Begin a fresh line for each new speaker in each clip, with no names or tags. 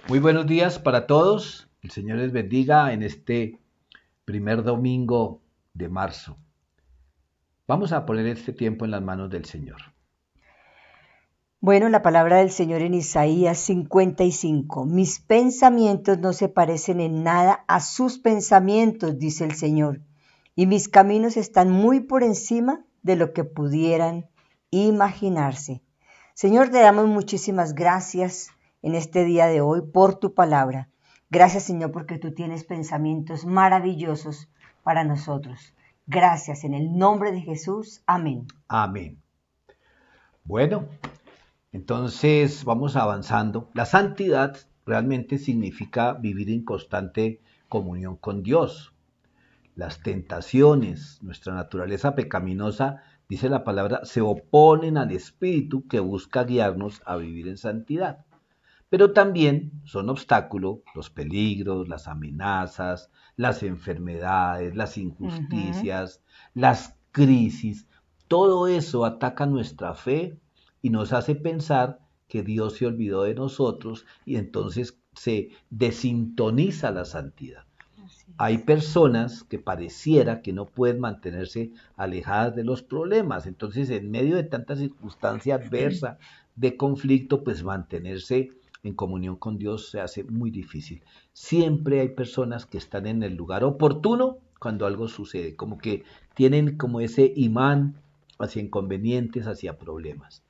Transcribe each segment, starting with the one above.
Muy buenos días para todos. El Señor les bendiga en este primer domingo de marzo. Vamos a poner este tiempo en las manos del Señor.
Bueno, la palabra del Señor en Isaías 55. Mis pensamientos no se parecen en nada a sus pensamientos, dice el Señor, y mis caminos están muy por encima de lo que pudieran imaginarse. Señor, te damos muchísimas gracias en este día de hoy por tu palabra. Gracias, Señor, porque tú tienes pensamientos maravillosos para nosotros. Gracias, en el nombre de Jesús. Amén.
Amén. Bueno, entonces vamos avanzando. La santidad realmente significa vivir en constante comunión con Dios. Las tentaciones, nuestra naturaleza pecaminosa, dice la palabra, se oponen al Espíritu que busca guiarnos a vivir en santidad. Pero también son obstáculo los peligros, las amenazas, las enfermedades, las
Ujú.
injusticias, las crisis. Todo eso ataca nuestra fe y nos hace pensar que Dios se olvidó de nosotros y entonces se desintoniza la santidad.
Así
Hay
es.
personas que pareciera que no pueden mantenerse alejadas de los problemas, entonces en medio de tanta circunstancia adversa, de conflicto, pues mantenerse en comunión con Dios se hace muy difícil. Siempre hay personas que están en el lugar oportuno cuando algo sucede, como que tienen como ese imán hacia inconvenientes, hacia problemas.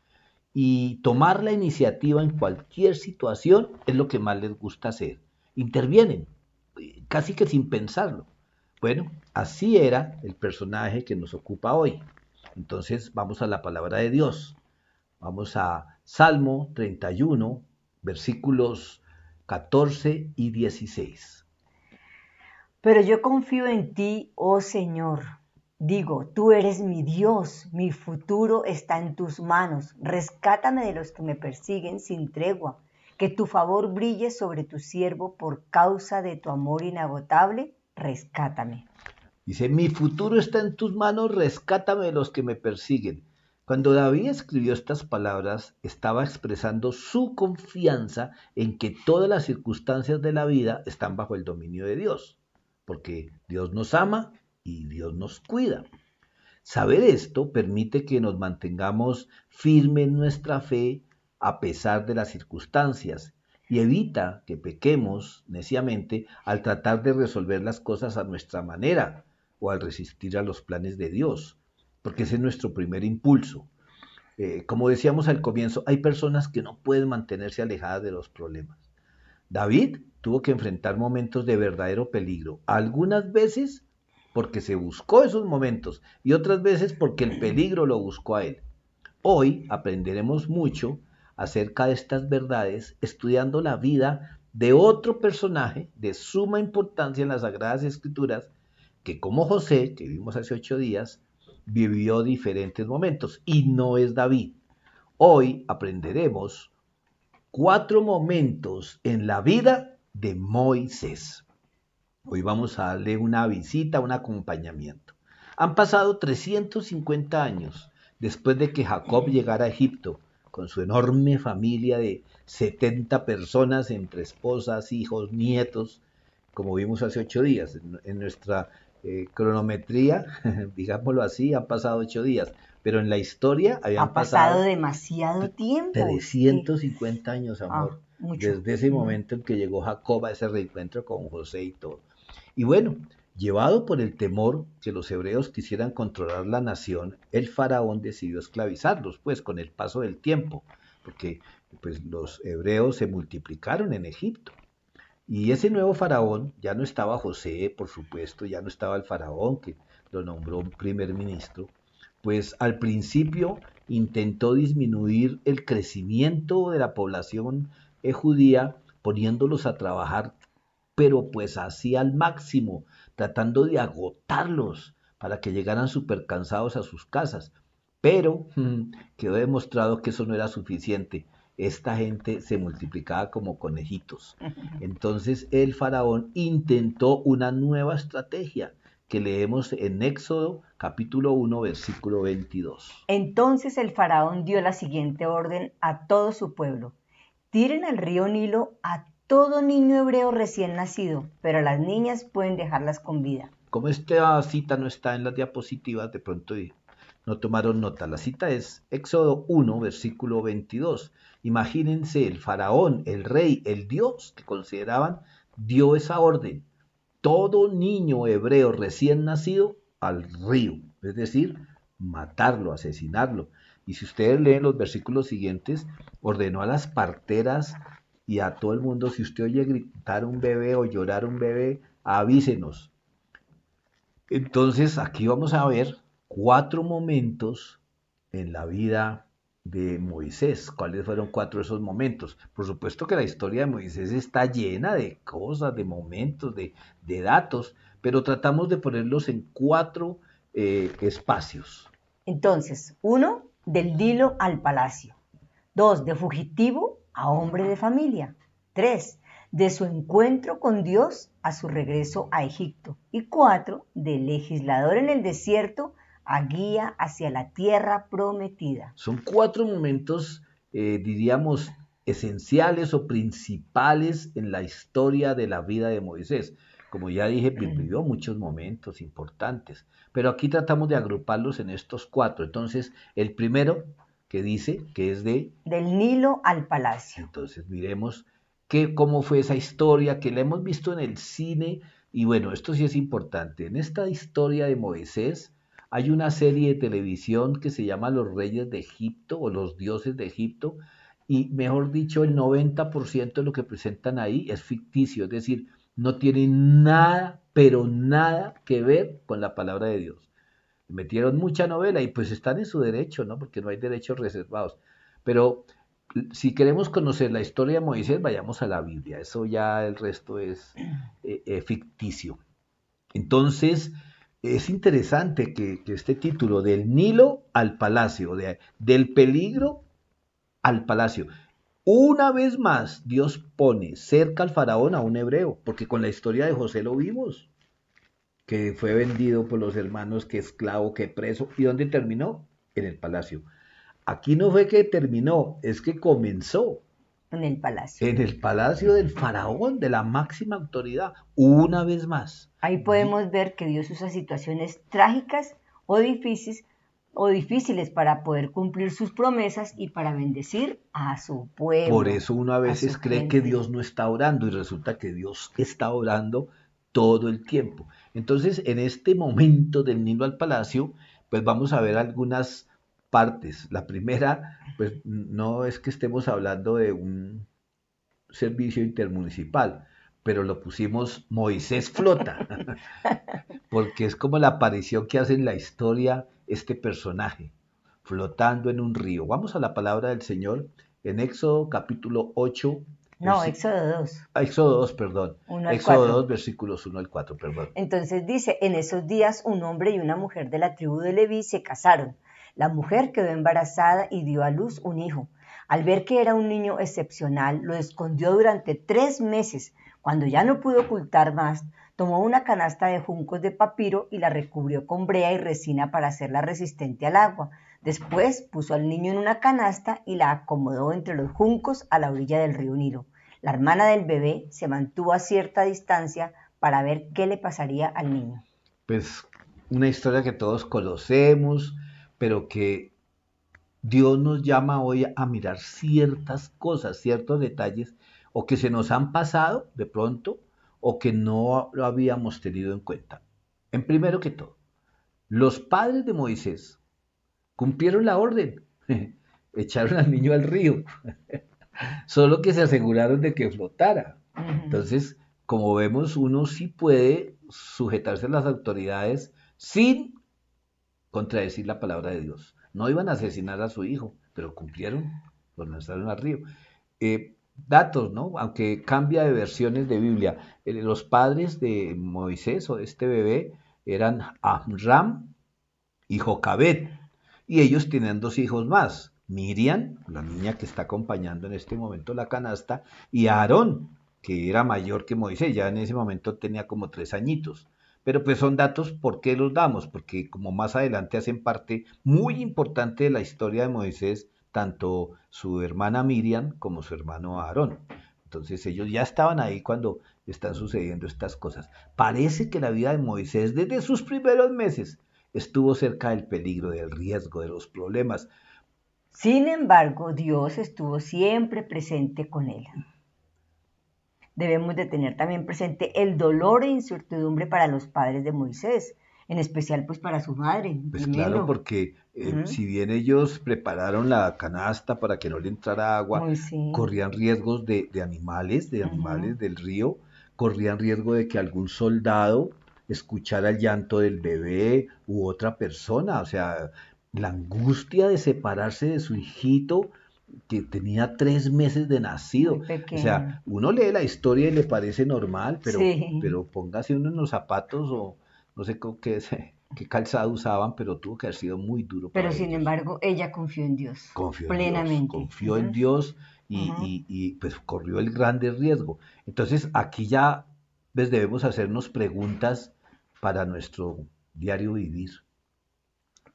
Y tomar la iniciativa en cualquier situación es lo que más les gusta hacer. Intervienen, casi que sin pensarlo. Bueno, así era el personaje que nos ocupa hoy. Entonces vamos a la palabra de Dios. Vamos a Salmo 31, versículos 14 y 16.
Pero yo confío en ti, oh Señor. Digo, tú eres mi Dios, mi futuro está en tus manos. Rescátame de los que me persiguen sin tregua. Que tu favor brille sobre tu siervo por causa de tu amor inagotable. Rescátame.
Dice, mi futuro está en tus manos, rescátame de los que me persiguen. Cuando David escribió estas palabras, estaba expresando su confianza en que todas las circunstancias de la vida están bajo el dominio de Dios, porque Dios nos ama y Dios nos cuida. Saber esto permite que nos mantengamos firmes en nuestra fe a pesar de las circunstancias y evita que pequemos neciamente al tratar de resolver las cosas a nuestra manera o al resistir a los planes de Dios, porque ese es nuestro primer impulso. Como decíamos al comienzo, hay personas que no pueden mantenerse alejadas de los problemas. David tuvo que enfrentar momentos de verdadero peligro, algunas veces porque se buscó esos momentos y otras veces porque el peligro lo buscó a él. Hoy aprenderemos mucho acerca de estas verdades estudiando la vida de otro personaje de suma importancia en las Sagradas Escrituras que como José, que vimos hace 8 días, vivió diferentes momentos y no es David. Hoy aprenderemos 4 momentos en la vida de Moisés. Hoy vamos a darle una visita, un acompañamiento. Han pasado 350 años después de que Jacob llegara a Egipto con su enorme familia de 70 personas entre esposas, hijos, nietos, como vimos hace 8 días. En nuestra cronometría, digámoslo así, han pasado 8 días, pero en la historia habían
Ha pasado
pasado
demasiado tiempo. Es que,
350 años, amor,
mucho.
desde ese
Ujú.
momento en que llegó Jacob a ese reencuentro con José y todo. Y bueno, llevado por el temor que los hebreos quisieran controlar la nación, el faraón decidió esclavizarlos, pues con el paso del tiempo, porque pues los hebreos se multiplicaron en Egipto. Y ese nuevo faraón, ya no estaba José, por supuesto, ya no estaba el faraón que lo nombró primer ministro, pues al principio intentó disminuir el crecimiento de la población judía poniéndolos a trabajar, pero pues así al máximo, tratando de agotarlos para que llegaran súper cansados a sus casas. Pero quedó demostrado que eso no era suficiente. Esta gente se multiplicaba como conejitos. Entonces el faraón intentó una nueva estrategia que leemos en Éxodo capítulo 1 versículo 22.
Entonces el faraón dio la siguiente orden a todo su pueblo. Tiren al río Nilo a todo niño hebreo recién nacido, pero las niñas pueden dejarlas con vida.
Como esta cita no está en las diapositivas, de pronto no tomaron nota. La cita es Éxodo 1, versículo 22. Imagínense, el faraón, el rey, el dios que consideraban, dio esa orden. Todo niño hebreo recién nacido al río, es decir, matarlo, asesinarlo. Y si ustedes leen los versículos siguientes, ordenó a las parteras y a todo el mundo, si usted oye gritar un bebé o llorar un bebé, avísenos. Entonces, aquí vamos a ver 4 momentos en la vida de Moisés. ¿Cuáles fueron 4 de esos momentos? Por supuesto que la historia de Moisés está llena de cosas, de momentos, de datos, pero tratamos de ponerlos en 4 espacios.
Entonces, 1, del Nilo al palacio. 2, de fugitivo a hombre de familia. 3, de su encuentro con Dios a su regreso a Egipto. Y 4, de legislador en el desierto a guía hacia la tierra prometida.
Son 4 momentos, diríamos, esenciales o principales en la historia de la vida de Moisés. Como ya dije, vivió muchos momentos importantes, pero aquí tratamos de agruparlos en estos 4. Entonces, el primero que dice que es
del Nilo al palacio.
Entonces, miremos cómo fue esa historia que la hemos visto en el cine. Y bueno, esto sí es importante. En esta historia de Moisés hay una serie de televisión que se llama Los Reyes de Egipto o Los Dioses de Egipto. Y mejor dicho, el 90% de lo que presentan ahí es ficticio, es decir, no tiene nada, pero nada que ver con la palabra de Dios. Metieron mucha novela y pues están en su derecho, ¿no? Porque no hay derechos reservados. Pero si queremos conocer la historia de Moisés, vayamos a la Biblia. Eso ya el resto es ficticio. Entonces, es interesante que este título, del Nilo al palacio, del peligro al palacio. Una vez más, Dios pone cerca al faraón a un hebreo, porque con la historia de José lo vimos, que fue vendido por los hermanos, que esclavo, que preso. ¿Y dónde terminó? En el palacio. Aquí no fue que terminó, es que comenzó.
En el palacio.
En el palacio del faraón, de la máxima autoridad, una vez más.
Ahí podemos ver que Dios usa situaciones trágicas o difíciles para poder cumplir sus promesas y para bendecir a su pueblo.
Por eso uno a veces cree que Dios no está orando y resulta que Dios está orando todo el tiempo. Entonces, en este momento del Nilo al palacio, pues vamos a ver algunas partes. La primera, pues no es que estemos hablando de un servicio intermunicipal, pero lo pusimos Moisés flota, porque es como la aparición que hace en la historia este personaje, flotando en un río. Vamos a la palabra del Señor en Éxodo capítulo 8.
No, Éxodo 2.
Éxodo 2, perdón. Éxodo 2, versículos 1 al 4, perdón.
Entonces dice, en esos días un hombre y una mujer de la tribu de Leví se casaron. La mujer quedó embarazada y dio a luz un hijo. Al ver que era un niño excepcional, lo escondió durante 3 meses. Cuando ya no pudo ocultar más, tomó una canasta de juncos de papiro y la recubrió con brea y resina para hacerla resistente al agua. Después puso al niño en una canasta y la acomodó entre los juncos a la orilla del río Nilo. La hermana del bebé se mantuvo a cierta distancia para ver qué le pasaría al niño.
Pues una historia que todos conocemos, pero que Dios nos llama hoy a mirar ciertas cosas, ciertos detalles, o que se nos han pasado de pronto, o que no lo habíamos tenido en cuenta. En primero que todo, los padres de Moisés cumplieron la orden, echaron al niño al río, solo que se aseguraron de que flotara. Entonces, como vemos, uno sí puede sujetarse a las autoridades sin contradecir la palabra de Dios. No iban a asesinar a su hijo, pero cumplieron, lo lanzaron al río. Datos, ¿no? Aunque cambia de versiones de Biblia. Los padres de Moisés o de este bebé eran Amram y Jocabed. Y ellos tienen 2 hijos más. Miriam, la niña que está acompañando en este momento la canasta, y Aarón, que era mayor que Moisés, ya en ese momento tenía como 3 añitos. Pero pues son datos, ¿por qué los damos? Porque como más adelante hacen parte muy importante de la historia de Moisés, tanto su hermana Miriam como su hermano Aarón. Entonces ellos ya estaban ahí cuando están sucediendo estas cosas. Parece que la vida de Moisés desde sus primeros meses estuvo cerca del peligro, del riesgo, de los problemas.
Sin embargo, Dios estuvo siempre presente con él. Debemos de tener también presente el dolor e incertidumbre para los padres de Moisés, en especial pues para su madre,
Pues claro,
tremendo.
porque
¿Mm?
si bien ellos prepararon la canasta para que no le entrara agua,
Muy sí.
corrían riesgos de animales, de
Ujú.
animales del río, corrían riesgo de que algún soldado escuchara el llanto del bebé u otra persona, o sea, la angustia de separarse de su hijito que tenía 3 meses de
Muy
nacido. O
pequeño.
sea, uno lee la historia y le parece normal,
Sí,
pero póngase uno en los zapatos o no sé qué calzado usaban, pero tuvo que haber sido muy duro
pero
para
sin
ellos.
embargo, ella confió en Dios plenamente.
Confió en
Ujú,
Dios
ujú.
y, pues corrió el grande riesgo. Entonces aquí ya pues, debemos hacernos preguntas para nuestro diario vivir.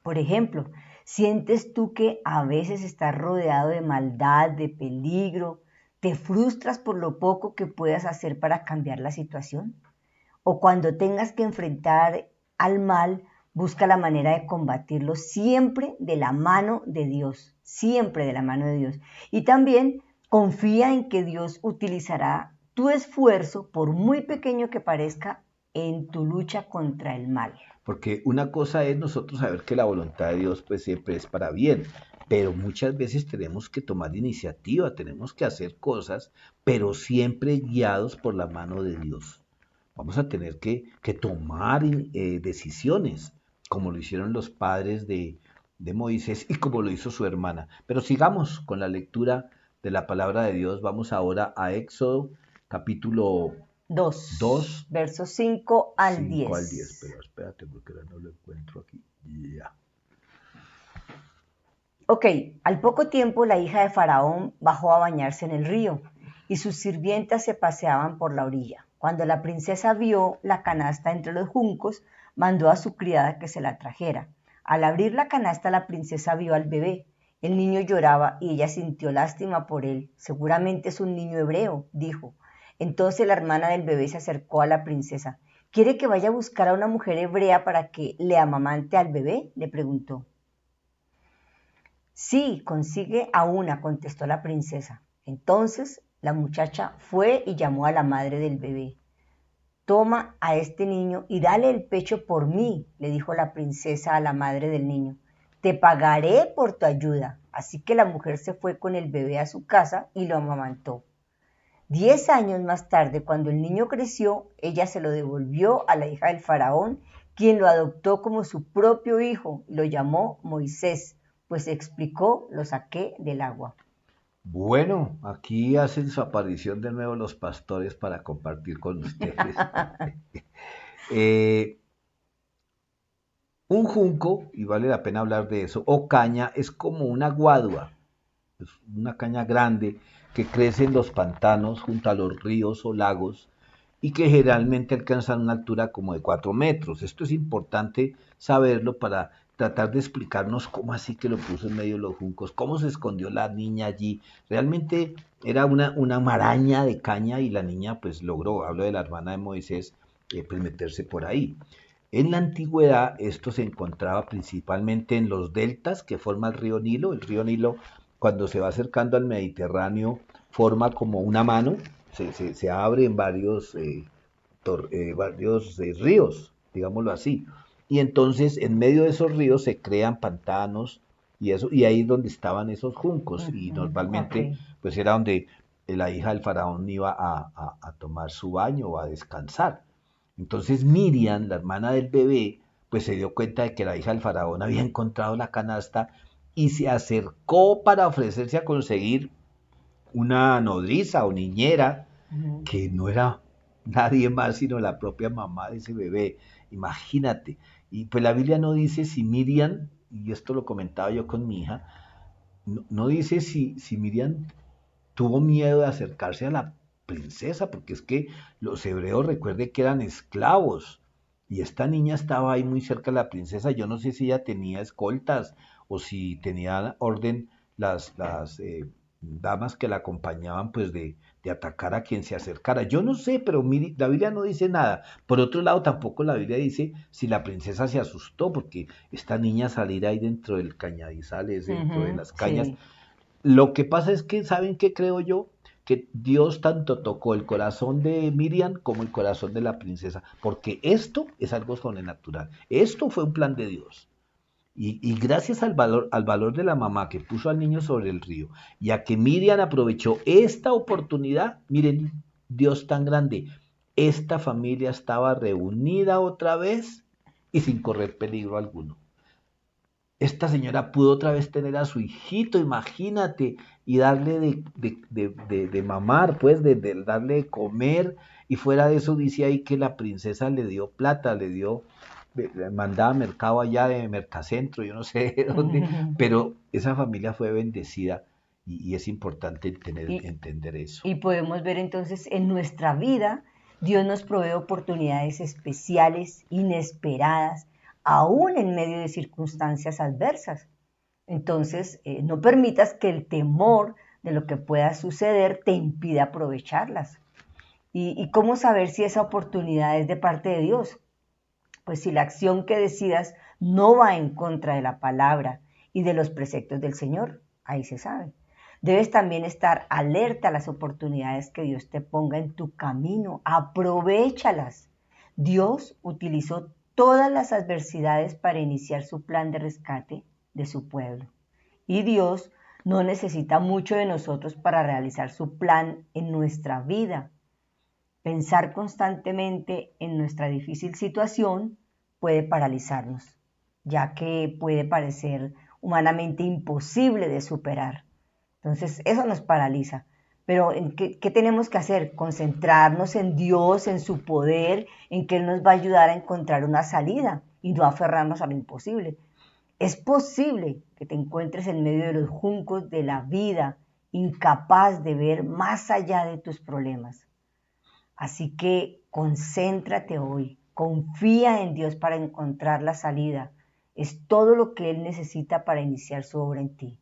Por ejemplo, ¿sientes tú que a veces estás rodeado de maldad, de peligro? ¿Te frustras por lo poco que puedas hacer para cambiar la situación? ¿O cuando tengas que enfrentar al mal, busca la manera de combatirlo siempre de la mano de Dios, siempre de la mano de Dios? Y también confía en que Dios utilizará tu esfuerzo, por muy pequeño que parezca, en tu lucha contra el mal.
Porque una cosa es nosotros saber que la voluntad de Dios pues siempre es para bien, pero muchas veces tenemos que tomar iniciativa, tenemos que hacer cosas, pero siempre guiados por la mano de Dios. Vamos a tener que tomar decisiones, como lo hicieron los padres de Moisés y como lo hizo su hermana. Pero sigamos con la lectura de la palabra de Dios. Vamos ahora a Éxodo capítulo
2,
2
versos 5 al
5 al 10.
10.
Pero espérate porque ahora no lo encuentro aquí. Ya.
Ok, al poco tiempo la hija de Faraón bajó a bañarse en el río y sus sirvientas se paseaban por la orilla. Cuando la princesa vio la canasta entre los juncos, mandó a su criada que se la trajera. Al abrir la canasta, la princesa vio al bebé. El niño lloraba y ella sintió lástima por él. Seguramente es un niño hebreo, dijo. Entonces la hermana del bebé se acercó a la princesa. ¿Quiere que vaya a buscar a una mujer hebrea para que le amamante al bebé?, le preguntó. Sí, consigue a una, contestó la princesa. Entonces la muchacha fue y llamó a la madre del bebé. Toma a este niño y dale el pecho por mí, le dijo la princesa a la madre del niño. Te pagaré por tu ayuda. Así que la mujer se fue con el bebé a su casa y lo amamantó. 10 años más tarde, cuando el niño creció, ella se lo devolvió a la hija del faraón, quien lo adoptó como su propio hijo y lo llamó Moisés, pues explicó, lo saqué del agua.
Bueno, aquí hacen su aparición de nuevo los pastores para compartir con ustedes. Eh, un junco, y vale la pena hablar de eso, o caña, es como una guadua, es una caña grande que crece en los pantanos junto a los ríos o lagos y que generalmente alcanzan una altura como de 4 metros. Esto es importante saberlo para tratar de explicarnos cómo así que lo puso en medio de los juncos, cómo se escondió la niña allí. Realmente era una maraña de caña y la niña pues logró, hablo de la hermana de Moisés, pues meterse por ahí. En la antigüedad esto se encontraba principalmente en los deltas que forma el río Nilo. El río Nilo cuando se va acercando al Mediterráneo forma como una mano, se abre en varios ríos, digámoslo así. Y entonces en medio de esos ríos se crean pantanos y eso, y ahí es donde estaban esos juncos. Y
Ok.
normalmente pues era donde la hija del faraón iba a tomar su baño o a descansar. Entonces Miriam, la hermana del bebé, pues se dio cuenta de que la hija del faraón había encontrado la canasta y se acercó para ofrecerse a conseguir una nodriza o niñera
Ujú.
que no era nadie más sino la propia mamá de ese bebé. Imagínate. Y pues la Biblia no dice si Miriam, y esto lo comentaba yo con mi hija, no dice si Miriam tuvo miedo de acercarse a la princesa, porque es que los hebreos recuerde que eran esclavos. Y esta niña estaba ahí muy cerca de la princesa. Yo no sé si ella tenía escoltas o si tenía orden las damas que la acompañaban pues de atacar a quien se acercara. Yo no sé, pero la Biblia no dice nada. Por otro lado, tampoco la Biblia dice si la princesa se asustó, porque esta niña salir ahí dentro del cañadizales, dentro de las cañas.
Sí.
Lo que pasa es que, ¿saben qué creo yo? Que Dios tanto tocó el corazón de Miriam como el corazón de la princesa, porque esto es algo sobrenatural. Esto fue un plan de Dios. Y gracias al valor de la mamá que puso al niño sobre el río y a que Miriam aprovechó esta oportunidad, miren, Dios tan grande, esta familia estaba reunida otra vez y sin correr peligro alguno. Esta señora pudo otra vez tener a su hijito, imagínate, y darle de mamar, pues, de darle de comer, y fuera de eso dice ahí que la princesa le dio plata, le mandaba mercado allá de Mercacentro, yo no sé de dónde, pero esa familia fue bendecida y es importante
Y,
entender eso.
y podemos ver entonces en nuestra vida, Dios nos provee oportunidades especiales, inesperadas, aún en medio de circunstancias adversas. Entonces, no permitas que el temor de lo que pueda suceder te impida aprovecharlas. ¿Y cómo saber si esa oportunidad es de parte de Dios? Pues si la acción que decidas no va en contra de la palabra y de los preceptos del Señor, ahí se sabe. Debes también estar alerta a las oportunidades que Dios te ponga en tu camino. Aprovéchalas. Dios utilizó todas las adversidades para iniciar su plan de rescate de su pueblo. Y Dios no necesita mucho de nosotros para realizar su plan en nuestra vida. Pensar constantemente en nuestra difícil situación puede paralizarnos, ya que puede parecer humanamente imposible de superar. Entonces, eso nos paraliza. Pero ¿qué tenemos que hacer? Concentrarnos en Dios, en su poder, en que Él nos va a ayudar a encontrar una salida y no aferrarnos a lo imposible. Es posible que te encuentres en medio de los juncos de la vida, incapaz de ver más allá de tus problemas. Así que concéntrate hoy, confía en Dios para encontrar la salida. Es todo lo que Él necesita para iniciar su obra en ti.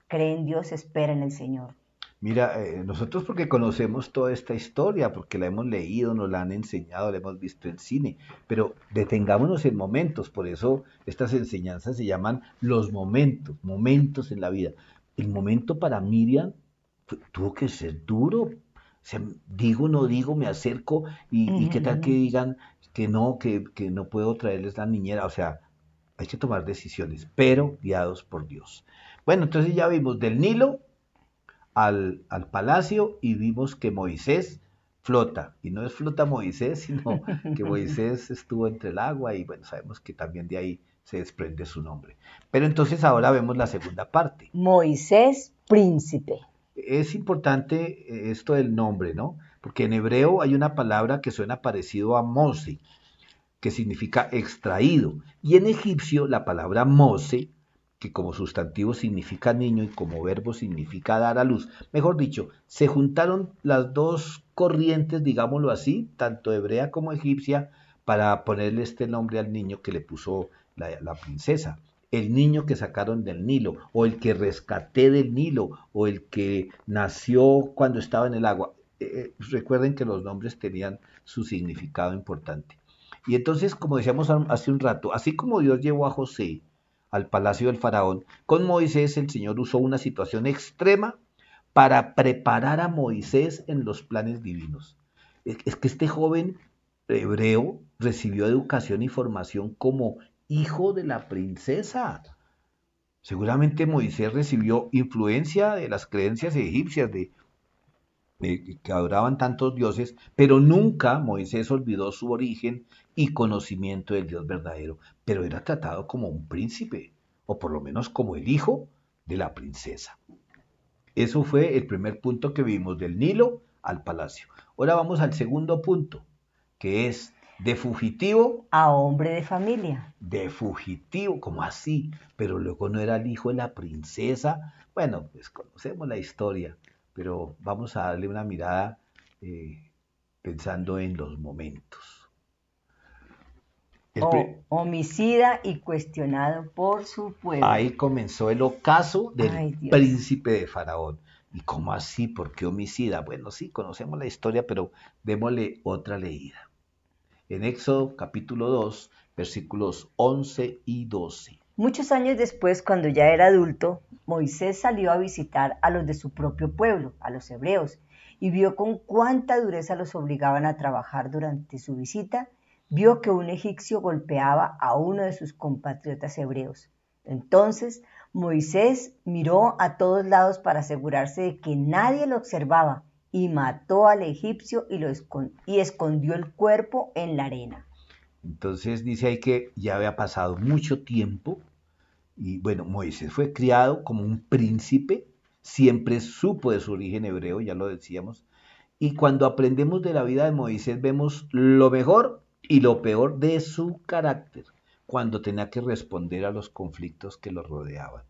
Cree en Dios, espera en el Señor.
Mira, nosotros porque conocemos toda esta historia, porque la hemos leído, nos la han enseñado, la hemos visto en cine, pero detengámonos en momentos, por eso estas enseñanzas se llaman los momentos, momentos en la vida. El momento para Miriam tuvo que ser duro. O sea, digo, no digo, me acerco y qué tal que digan que no puedo traerles la niñera. O sea, hay que tomar decisiones, pero guiados por Dios. Bueno, entonces ya vimos del Nilo al palacio y vimos que Moisés flota. Y no es flota Moisés, sino que Moisés estuvo entre el agua y bueno, sabemos que también de ahí se desprende su nombre. Pero entonces ahora vemos la segunda parte.
Moisés, príncipe.
Es importante esto del nombre, ¿no? Porque en hebreo hay una palabra que suena parecido a Mose, que significa extraído. Y en egipcio la palabra Mose, que como sustantivo significa niño y como verbo significa dar a luz. Mejor dicho, se juntaron las dos corrientes, digámoslo así, tanto hebrea como egipcia, para ponerle este nombre al niño que le puso la princesa. El niño que sacaron del Nilo, o el que rescaté del Nilo, o el que nació cuando estaba en el agua. Recuerden que los nombres tenían su significado importante. Y entonces, como decíamos hace un rato, así como Dios llevó a José al palacio del faraón, con Moisés el Señor usó una situación extrema para preparar a Moisés en los planes divinos. Es que este joven hebreo recibió educación y formación como hijo de la princesa. Seguramente Moisés recibió influencia de las creencias egipcias, que adoraban tantos dioses, pero nunca Moisés olvidó su origen y conocimiento del Dios verdadero, pero era tratado como un príncipe, o por lo menos como el hijo de la princesa. Eso fue el primer punto que vimos, del Nilo al palacio. Ahora vamos al segundo punto, que es de fugitivo,
A hombre
como así, pero luego no era el hijo de la princesa. Bueno, pues conocemos la historia, pero vamos a darle una mirada eh, pensando en los momentos.
homicida y cuestionado por su pueblo.
Ahí comenzó el ocaso del
Ay, Dios.
príncipe de Faraón. ¿Y cómo así? ¿Por qué homicida? Bueno, sí, conocemos la historia, pero démosle otra leída. En Éxodo capítulo 2, versículos 11 y 12.
Muchos años después, cuando ya era adulto, Moisés salió a visitar a los de su propio pueblo, a los hebreos, y vio con cuánta dureza los obligaban a trabajar. Durante su visita, vio que un egipcio golpeaba a uno de sus compatriotas hebreos. Entonces, Moisés miró a todos lados para asegurarse de que nadie lo observaba y mató al egipcio y escondió el cuerpo en la arena.
Entonces dice ahí que ya había pasado mucho tiempo y bueno, Moisés fue criado como un príncipe, siempre supo de su origen hebreo, ya lo decíamos, y cuando aprendemos de la vida de Moisés vemos lo mejor y lo peor de su carácter cuando tenía que responder a los conflictos que lo rodeaban.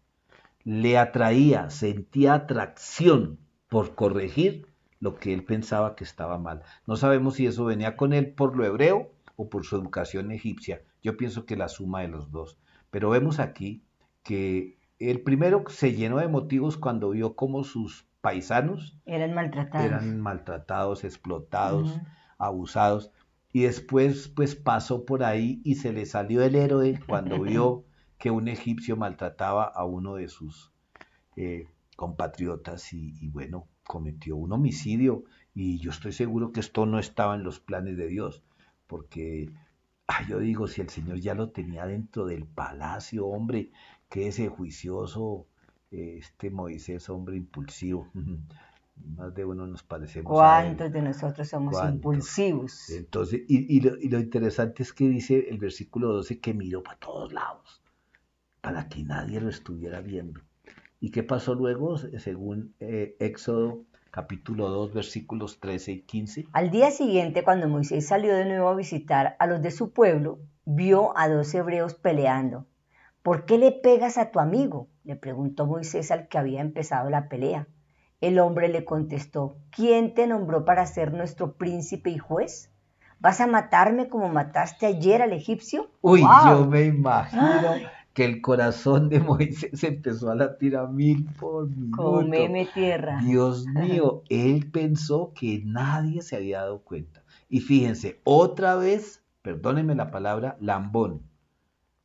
Le atraía, sentía atracción por corregir lo que él pensaba que estaba mal. No sabemos si eso venía con él por lo hebreo o por su educación egipcia. Yo pienso que la suma de los dos. Pero vemos aquí que el primero se llenó de motivos cuando vio cómo sus paisanos
Eran maltratados.
eran maltratados, explotados,
Ujú.
abusados. Y después pues pasó por ahí y se le salió el héroe cuando vio que un egipcio maltrataba a uno de sus compatriotas y bueno, cometió un homicidio y yo estoy seguro que esto no estaba en los planes de Dios, porque yo digo, si el Señor ya lo tenía dentro del palacio, hombre, que ese juicioso, este Moisés, hombre impulsivo, más de uno nos parecemos a él.
¿Cuántos de nosotros somos
¿Cuántos?
impulsivos?
Entonces, y lo interesante es que dice el versículo 12 que miró para todos lados, para que nadie lo estuviera viendo. ¿Y qué pasó luego? Según Éxodo capítulo 2, versículos 13 y 15.
Al día siguiente, cuando Moisés salió de nuevo a visitar a los de su pueblo, vio a dos hebreos peleando. ¿Por qué le pegas a tu amigo?, le preguntó Moisés al que había empezado la pelea. El hombre le contestó: ¿quién te nombró para ser nuestro príncipe y juez? ¿Vas a matarme como mataste ayer al egipcio?
Uy, yo
¡Wow!
me imagino
¡Ay!
que el corazón de Moisés empezó a latir a 1000 por minuto.
Comeme tierra.
Dios mío, él pensó que nadie se había dado cuenta. Y fíjense, otra vez, perdónenme la palabra, lambón,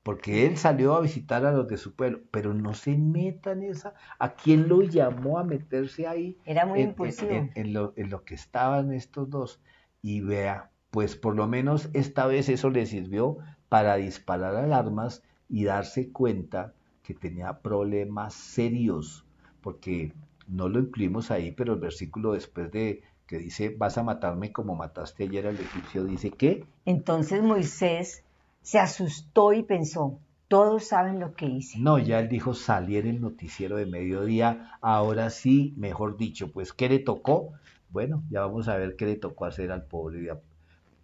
porque él salió a visitar a los de su pueblo, pero no se metan esa. ¿A quién lo llamó a meterse ahí
Era muy
en, en-
impulsivo.
en- en lo que estaban estos dos? Y vea, pues por lo menos esta vez eso le sirvió para disparar alarmas y darse cuenta que tenía problemas serios, porque no lo incluimos ahí, pero el versículo después de que dice, vas a matarme como mataste ayer al egipcio, dice que
Entonces Moisés se asustó y pensó: todos saben lo que hice.
no, ya él dijo salir en el noticiero de mediodía, ahora sí, mejor dicho, pues ¿qué le tocó? Bueno, ya vamos a ver qué le tocó hacer al pobre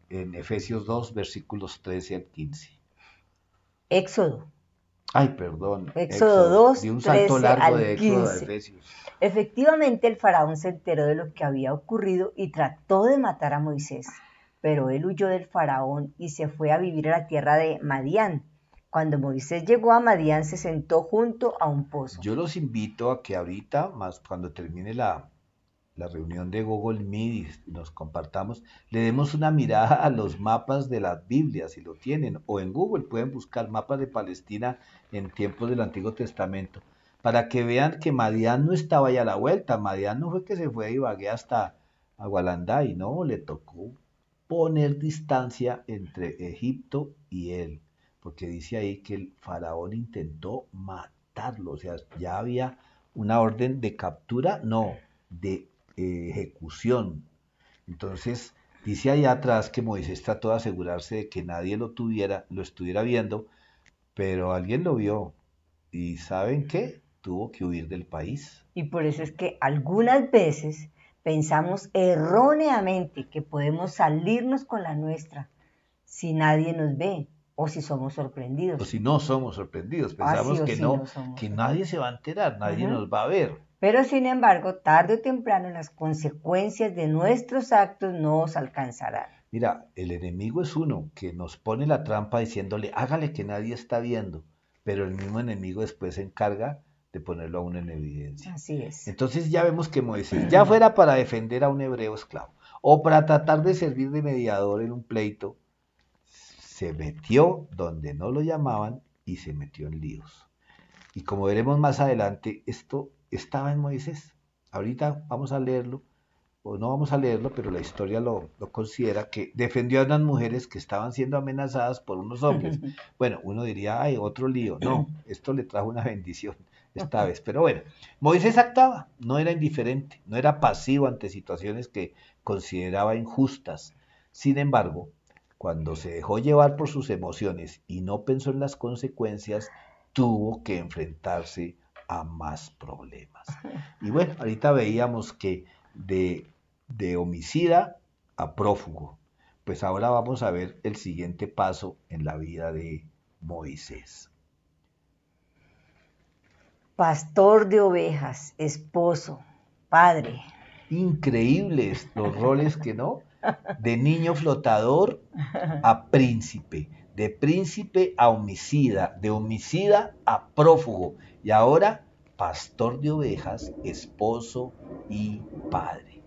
en Efesios 2, versículos 13 al 15.
Éxodo,
Ay, perdón,
Éxodo
Éxodo,
2,
di un salto
13
largo
al
de Éxodo a
15.
Efesios.
Efectivamente, el faraón se enteró de lo que había ocurrido y trató de matar a Moisés, pero él huyó del faraón y se fue a vivir a la tierra de Madián. Cuando Moisés llegó a Madián, se sentó junto a un pozo.
Yo los invito a que ahorita, más cuando termine la reunión de Google Meet y nos compartamos, le demos una mirada a los mapas de las Biblias, si lo tienen, o en Google pueden buscar mapas de Palestina en tiempos del Antiguo Testamento, para que vean que Madián no estaba ya a la vuelta. Madián no fue que se fue de Ibagué hasta Agualanday, no, le tocó poner distancia entre Egipto y él, porque dice ahí que el faraón intentó matarlo, o sea, ya había una orden de captura, no, de ejecución. Entonces, dice allá atrás que Moisés trató de asegurarse de que nadie lo estuviera viendo, pero alguien lo vio. ¿Y saben qué? Tuvo que huir del país.
Y por eso es que algunas veces pensamos erróneamente que podemos salirnos con la nuestra si nadie nos ve o si somos
O
sorprendidos.
si no somos sorprendidos,
Así
pensamos
o
que
si
no,
no somos
que nadie se
sorprendidos.
va a enterar, nadie
Ujú.
nos va a ver.
Pero sin embargo, tarde o temprano las consecuencias de nuestros actos nos alcanzarán.
Mira, el enemigo es uno que nos pone la trampa diciéndole, hágale que nadie está viendo, pero el mismo enemigo después se encarga de ponerlo a uno en evidencia.
Así es.
Entonces ya vemos que Moisés, ya fuera para defender a un hebreo esclavo o para tratar de servir de mediador en un pleito, se metió donde no lo llamaban y se metió en líos. Y como veremos más adelante, esto estaba en Moisés. Ahorita vamos a leerlo, o no vamos a leerlo, pero la historia lo considera, que defendió a unas mujeres que estaban siendo amenazadas por unos hombres. Bueno, uno diría, ay, otro lío. No, esto le trajo una bendición esta vez. Pero bueno, Moisés actuaba, no era indiferente, no era pasivo ante situaciones que consideraba injustas. Sin embargo, cuando se dejó llevar por sus emociones y no pensó en las consecuencias, tuvo que enfrentarse a más problemas. Y bueno, ahorita veíamos que de homicida a prófugo. Pues ahora vamos a ver el siguiente paso en la vida de Moisés.
Pastor de ovejas, esposo, padre.
Increíbles los roles que no, de niño flotador a príncipe, de príncipe a homicida, de homicida a prófugo y ahora pastor de ovejas, esposo y padre.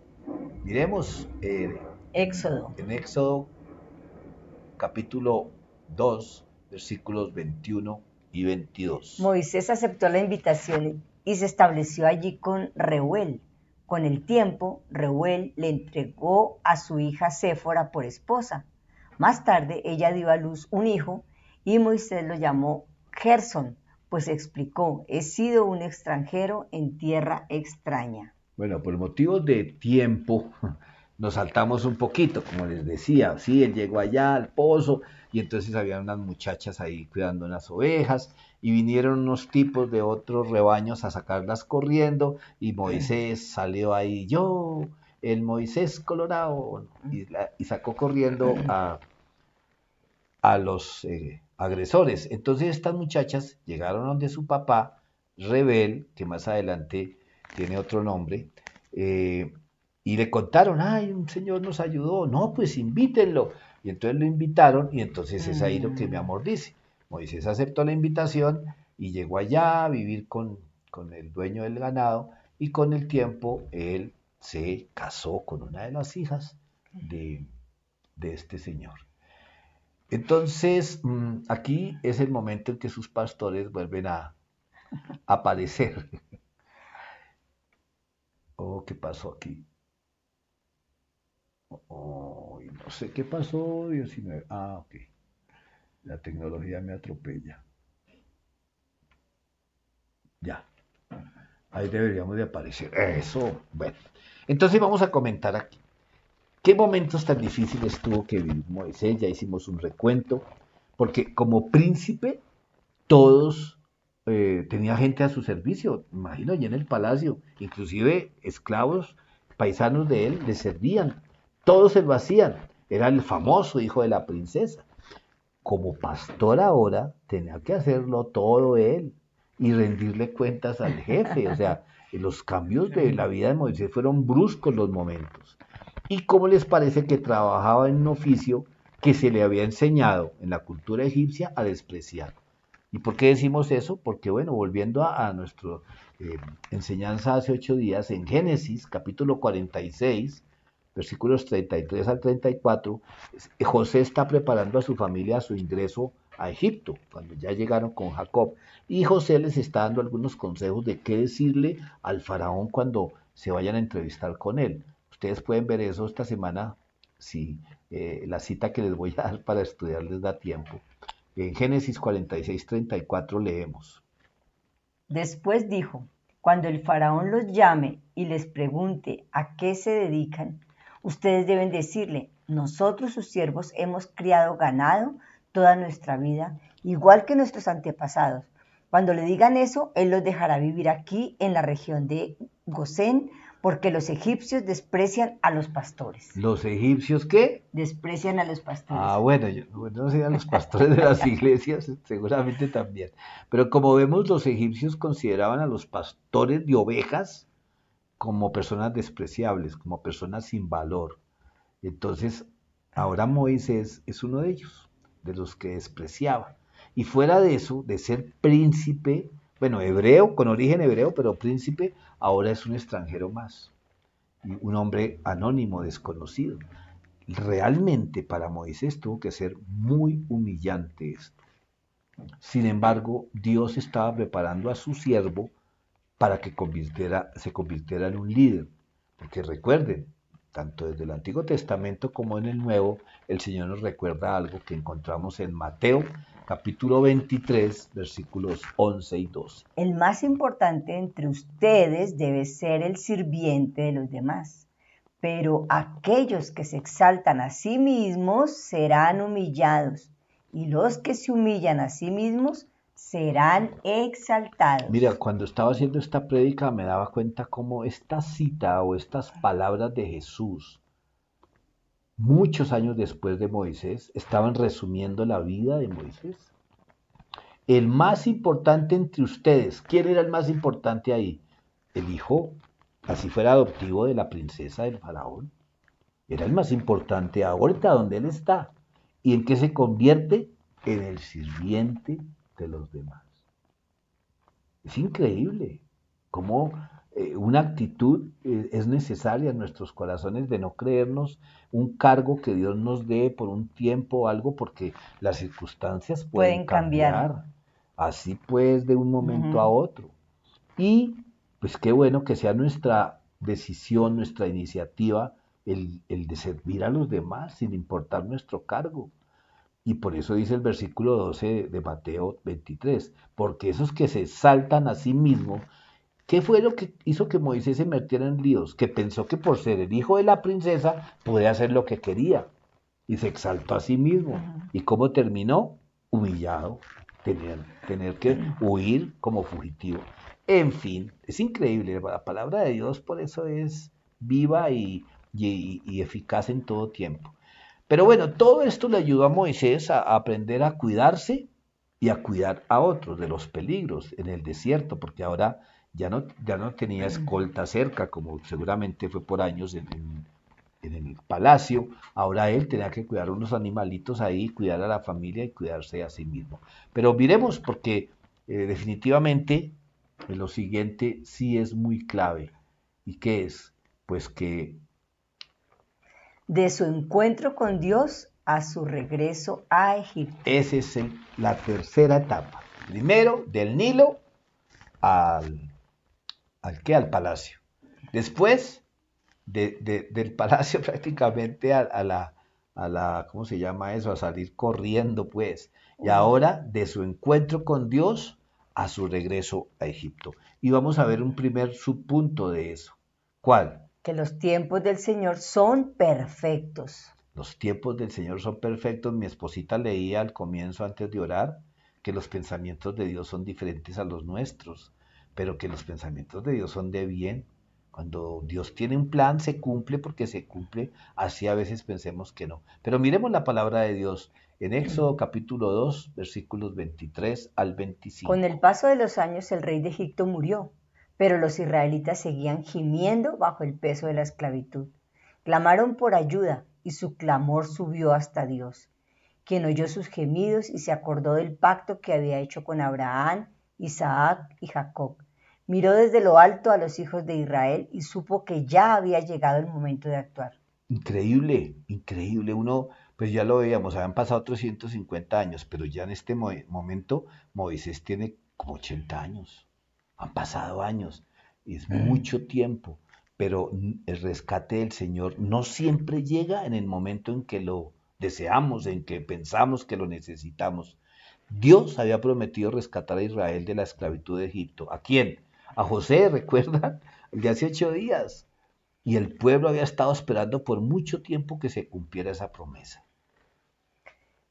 Miremos
Éxodo.
en Éxodo capítulo 2, versículos 21 y 22.
Moisés aceptó la invitación y se estableció allí con Reuel. Con el tiempo, Reuel le entregó a su hija Séfora por esposa. Más tarde, ella dio a luz un hijo y Moisés lo llamó Gersón, pues explicó, he sido un extranjero en tierra extraña.
Bueno, por motivos de tiempo nos saltamos un poquito, como les decía, sí, él llegó allá al pozo y entonces había unas muchachas ahí cuidando unas ovejas y vinieron unos tipos de otros rebaños a sacarlas corriendo y Moisés salió ahí, yo, el Moisés Colorado, y sacó corriendo a los agresores. Entonces estas muchachas llegaron donde su papá, Rebel, que más adelante tiene otro nombre, y le contaron, ay, un señor nos ayudó, no, pues invítenlo. Y entonces lo invitaron y entonces es ahí lo que mi amor dice. Moisés aceptó la invitación y llegó allá a vivir con el dueño del ganado y con el tiempo él se casó con una de las hijas de este señor. Entonces, aquí es el momento en que sus pastores vuelven a aparecer. Oh, ¿qué pasó aquí? Oh, no sé qué pasó, 19. Ah, ok. La tecnología me atropella. Ya. Ahí deberíamos de aparecer. Eso, bueno. Entonces vamos a comentar aquí. ¿Qué momentos tan difíciles tuvo que vivir Moisés? Ya hicimos un recuento. Porque como príncipe, todos tenía gente a su servicio, imagino, allá en el palacio, inclusive esclavos, paisanos de él, le servían, todos se lo hacían, era el famoso hijo de la princesa. Como pastor ahora, tenía que hacerlo todo él y rendirle cuentas al jefe, o sea, los cambios de la vida de Moisés fueron bruscos los momentos. ¿Y cómo les parece que trabajaba en un oficio que se le había enseñado en la cultura egipcia a despreciar? ¿Y por qué decimos eso? Porque, bueno, volviendo a nuestra enseñanza hace 8 días, en Génesis capítulo 46, versículos 33 al 34, José está preparando a su familia a su ingreso a Egipto, cuando ya llegaron con Jacob, y José les está dando algunos consejos de qué decirle al faraón cuando se vayan a entrevistar con él. Ustedes pueden ver eso esta semana, si la cita que les voy a dar para estudiar les da tiempo. En Génesis 46:34 leemos.
Después dijo, cuando el faraón los llame y les pregunte a qué se dedican, ustedes deben decirle, nosotros sus siervos hemos criado ganado toda nuestra vida, igual que nuestros antepasados. Cuando le digan eso, él los dejará vivir aquí en la región de Gosén, porque los egipcios desprecian a los pastores.
¿Los egipcios qué?
Desprecian a los pastores.
Ah, bueno, yo no sé, a los pastores de las iglesias seguramente también. Pero como vemos, los egipcios consideraban a los pastores de ovejas como personas despreciables, como personas sin valor. Entonces, ahora Moisés es uno de ellos, de los que despreciaba. Y fuera de eso, de ser príncipe, bueno, hebreo, con origen hebreo, pero príncipe, ahora es un extranjero más, un hombre anónimo, desconocido. Realmente para Moisés tuvo que ser muy humillante esto. Sin embargo, Dios estaba preparando a su siervo para que se convirtiera en un líder. Porque recuerden, tanto desde el Antiguo Testamento como en el Nuevo, el Señor nos recuerda algo que encontramos en Mateo capítulo 23, versículos 11 y 12.
El más importante entre ustedes debe ser el sirviente de los demás, pero aquellos que se exaltan a sí mismos serán humillados, y los que se humillan a sí mismos serán
Mira,
exaltados.
cuando estaba haciendo esta prédica me daba cuenta cómo esta cita o estas palabras de Jesús, muchos años después de Moisés, estaban resumiendo la vida de Moisés. El más importante entre ustedes, ¿quién era el más importante ahí? El hijo, así fuera adoptivo de la princesa del faraón. Era el más importante ahorita donde él está. ¿Y en qué se convierte? En el sirviente de los demás. Es increíble cómo una actitud es necesaria en nuestros corazones de no creernos un cargo que Dios nos dé por un tiempo o algo, porque las circunstancias pueden
Pueden cambiar.
cambiar, así pues de un momento a
Ujú.
otro. Y pues qué bueno que sea nuestra decisión, nuestra iniciativa, el de servir a los demás sin importar nuestro cargo. Y por eso dice el versículo 12 de Mateo 23, porque esos que se exaltan a sí mismos, ¿qué fue lo que hizo que Moisés se metiera en líos? Que pensó que por ser el hijo de la princesa podía hacer lo que quería y se exaltó a sí mismo.
Ujú.
¿Y cómo terminó? Humillado, tener que huir como fugitivo. En fin, es increíble, la palabra de Dios por eso es viva y eficaz en todo tiempo. Pero bueno, todo esto le ayudó a Moisés a aprender a cuidarse y a cuidar a otros de los peligros en el desierto, porque ahora ya no tenía escolta cerca, como seguramente fue por años en el palacio. Ahora él tenía que cuidar unos animalitos ahí, cuidar a la familia y cuidarse a sí mismo. Pero miremos, porque definitivamente lo siguiente sí es muy clave. ¿Y qué es? Pues que
De su encuentro con Dios a su regreso a Egipto.
esa es la tercera etapa. Primero, del Nilo al, al palacio. Después, del palacio prácticamente ¿cómo se llama eso? A salir corriendo, pues. Y ahora, de su encuentro con Dios a su regreso a Egipto. Y vamos a ver un primer subpunto de eso. ¿Cuál?
Que los tiempos del Señor son perfectos.
Los tiempos del Señor son perfectos. Mi esposita leía al comienzo, antes de orar, que los pensamientos de Dios son diferentes a los nuestros, pero que los pensamientos de Dios son de bien. Cuando Dios tiene un plan, se cumple porque se cumple, así a veces pensemos que no. Pero miremos la palabra de Dios en Éxodo capítulo 2, versículos 23 al
Con el
25.
paso de los años el rey de Egipto murió, pero los israelitas seguían gimiendo bajo el peso de la esclavitud. Clamaron por ayuda y su clamor subió hasta Dios, quien oyó sus gemidos y se acordó del pacto que había hecho con Abraham, Isaac y Jacob. Miró desde lo alto a los hijos de Israel y supo que ya había llegado el momento de actuar.
Increíble, increíble. Uno, pues ya lo veíamos, habían pasado 350 años, pero ya en este momento Moisés tiene como 80 años. Han pasado años, es mucho tiempo, pero el rescate del Señor no siempre llega en el momento en que lo deseamos, en que pensamos que lo necesitamos. Dios había prometido rescatar a Israel de la esclavitud de Egipto. ¿A quién? A José, ¿recuerdan? El de hace 8 días. Y el pueblo había estado esperando por mucho tiempo que se cumpliera esa promesa.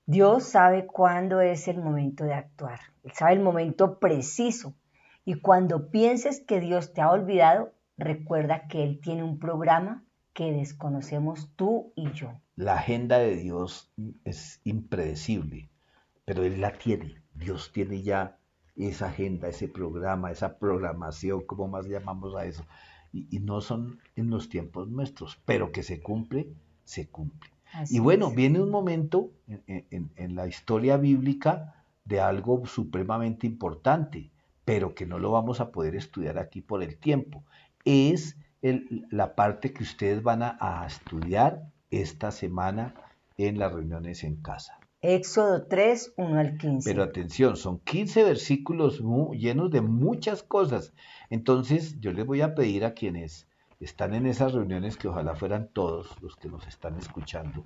Dios sabe cuándo es el momento de actuar. Él sabe el momento preciso. Y cuando pienses que Dios te ha olvidado, recuerda que Él tiene un programa que desconocemos tú y yo.
La agenda de Dios es impredecible, pero Él la tiene. Dios tiene ya esa agenda, ese programa, esa programación, como más llamamos a eso. Y no son en los tiempos nuestros, pero que se cumple, se cumple. Y
Así
bueno,
es.
viene un momento en la historia bíblica de algo supremamente importante. pero que no lo vamos a poder estudiar aquí por el tiempo. Es la parte que ustedes van a estudiar esta semana en las reuniones en casa.
Éxodo 3, 1 al
Pero
15.
atención, son 15 versículos llenos de muchas cosas. Entonces, yo les voy a pedir a quienes están en esas reuniones, que ojalá fueran todos los que nos están escuchando,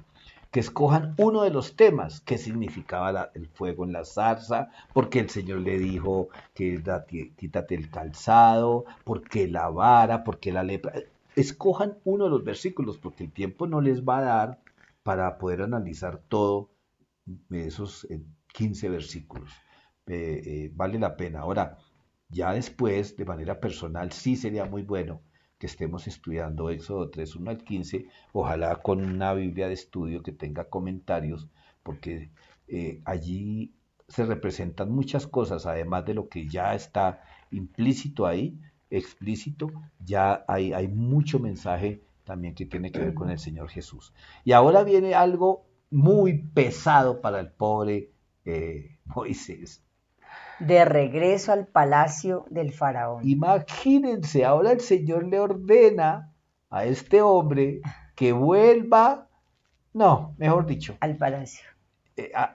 que escojan uno de los temas. ¿Qué significaba el fuego en la zarza? ¿Por qué el Señor le dijo que quítate el calzado? ¿Por qué la vara? ¿Por qué la lepra? Escojan uno de los versículos, porque el tiempo no les va a dar para poder analizar todo esos 15 versículos. Vale la pena. Ahora, ya después, de manera personal, sí sería muy bueno que estemos estudiando Éxodo 3, 1 al 15, ojalá con una Biblia de estudio que tenga comentarios, porque allí se representan muchas cosas, además de lo que ya está implícito ahí, explícito, ya hay mucho mensaje también que tiene que ver con el Señor Jesús. Y ahora viene algo muy pesado para el pobre Moisés.
De regreso al palacio del faraón.
Imagínense, ahora el Señor le ordena a este hombre que vuelva, no, mejor dicho,
Al palacio.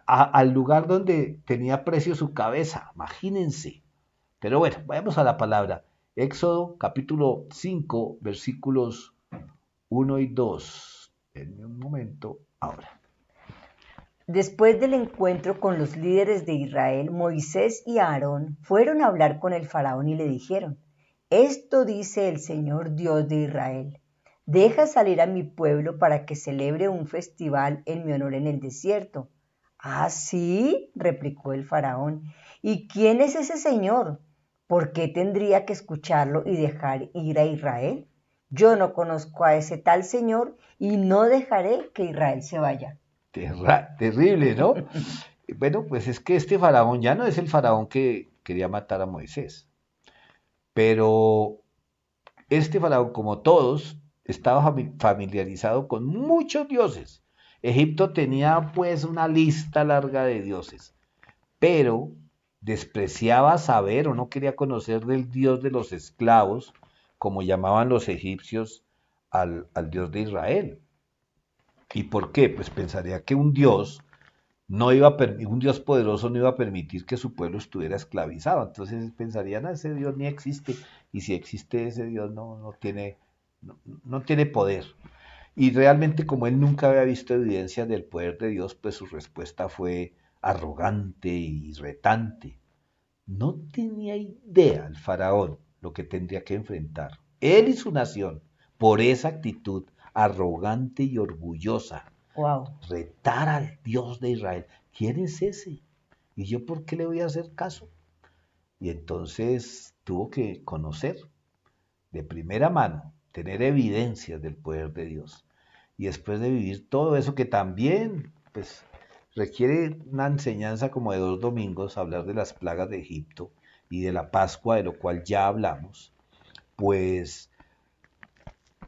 al lugar donde tenía precio su cabeza, imagínense. Pero bueno, vayamos a la palabra. Éxodo capítulo 5, versículos 1 y 2. En un momento, ahora.
Después del encuentro con los líderes de Israel, Moisés y Aarón fueron a hablar con el faraón y le dijeron: Esto dice el Señor Dios de Israel: Deja salir a mi pueblo para que celebre un festival en mi honor en el desierto. ¿Ah, sí?, replicó el faraón. ¿Y quién es ese Señor? ¿Por qué tendría que escucharlo y dejar ir a Israel? Yo no conozco a ese tal Señor y no dejaré que Israel se vaya.
Terrible, ¿no? Bueno, pues es que este faraón ya no es el faraón que quería matar a Moisés, pero este faraón, como todos, estaba familiarizado con muchos dioses. Egipto tenía pues una lista larga de dioses, pero despreciaba saber o no quería conocer del Dios de los esclavos, como llamaban los egipcios al Dios de Israel. ¿Y por qué? Pues pensaría que un Dios no iba a un Dios poderoso no iba a permitir que su pueblo estuviera esclavizado. Entonces pensarían, ese Dios ni existe, y si existe ese Dios no tiene poder. Y realmente, como él nunca había visto evidencias del poder de Dios, pues su respuesta fue arrogante y retante. No tenía idea el faraón lo que tendría que enfrentar, él y su nación, por esa actitud arrogante y orgullosa.
Wow.
Retar al Dios de Israel. ¿Quién es ese? ¿Y yo por qué le voy a hacer caso? Y entonces tuvo que conocer de primera mano, tener evidencias del poder de Dios. Y después de vivir todo eso que también, pues, requiere una enseñanza como de 2 domingos, hablar de las plagas de Egipto y de la Pascua, de lo cual ya hablamos, pues